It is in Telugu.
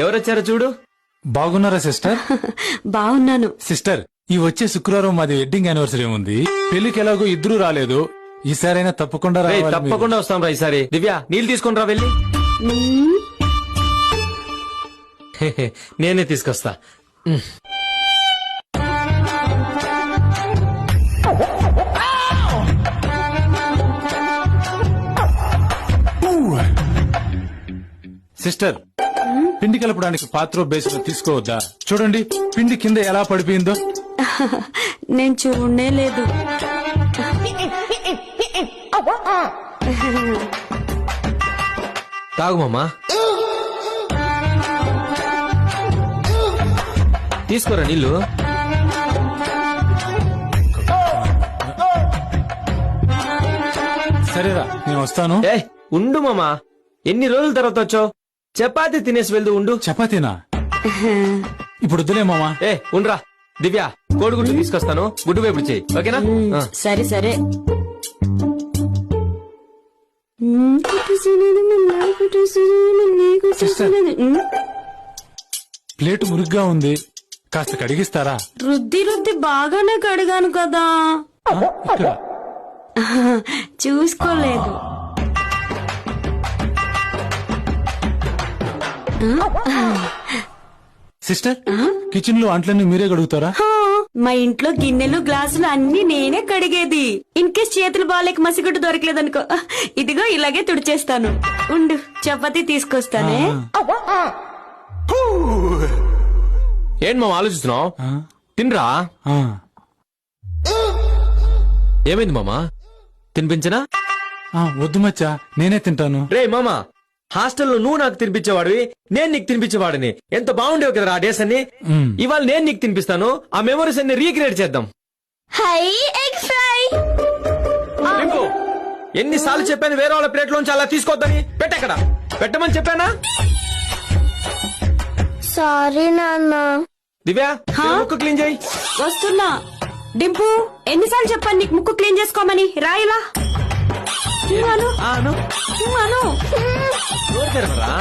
ఎవరొచ్చారో చూడు. బాగున్నారా సిస్టర్? బాగున్నాను సిస్టర్, ఈ వచ్చే శుక్రవారం మాది వెడ్డింగ్ యానివర్సరీ ఉంది. పెళ్లికి ఎలాగో ఇద్దరు రాలేదు, ఈసారైనా తప్పకుండా రేయ్, రావాలి. తప్పకుండా వస్తాం రా ఈసారి. దివ్య నీళ్ళు తీసుకొని రా వెళ్ళి. నేనే తీసుకొస్తా. సిస్టర్, పిండి కలపడానికి పాత్ర బేసిన్ తీసుకోవద్దా? చూడండి పిండి కింద ఎలా పడిపోయిందో. నేను చూడనే లేదు. తాగు మామా. తీసుకోరా నీళ్ళు. సరేరా, నేను వస్తాను. ఏ ఉండు మామా, ఎన్ని రోజుల తర్వాత వచ్చావు? చపాతీ తినేసి వెళ్దు. ఉండు. చపాతీనా? ఇప్పుడు వద్దులే మామా. ఏ ఉండ్రా. దివ్య కోడిగుడ్డు తీసుకొస్తాను, గుడ్డు వేపుడు చెయ్యి. ఓకేనా? సరే సరే. సిస్టర్, ప్లేట్ మురుగ్గా ఉంది, కాస్త కడిగిస్తారా? రుద్ది రుద్ది బాగానే కడిగాను కదా. ఇక్కడ చూసుకోలేదు. సిస్టర్, కిచెన్ లో అంట్లన్నీ మీరే కడుగుతారా? మా ఇంట్లో గిన్నెలు గ్లాసులు అన్ని నేనే కడిగేది. ఇన్ కేస్ చేతులు బాగాలేక మసిగుడ్డు దొరకలేదనుకో, ఇదిగో ఇలాగే తుడిచేస్తాను. ఉండు, చపాతీ తీసుకొస్తానే. ఏంటి మామ ఆలోచిస్తున్నావు? తినరా. ఏమైంది మామా? తినిపించనా? వద్దు మచ్చా, నేనే తింటాను. రే మామా, హాస్టల్లో నువ్వు నాకు తినిపించేవాడివి, నేను నీకు తినిపించేవాడిని. ఎంత బాగుండేవి కదా ఆ డేస్ అన్ని. ఇవాళ నేను నీకు తినిపిస్తాను, ఆ మెమరీస్ అన్ని రీక్రియేట్ చేద్దాం. ఎన్నిసార్లు చెప్పాను వేరే వాళ్ళ ప్లేట్ లోంచి అలా తీసుకోవద్దని? పెట్టెక్కడ పెట్టమని చెప్పానా? సారీ నాన్న. దివ్య ముక్కు క్లీన్ చేయి. వస్తున్నా. డింపు, ఎన్నిసార్లు చెప్పాను నీకు ముక్కు క్లీన్ చేసుకోమని? రాయిలా నోరు తెరవరా?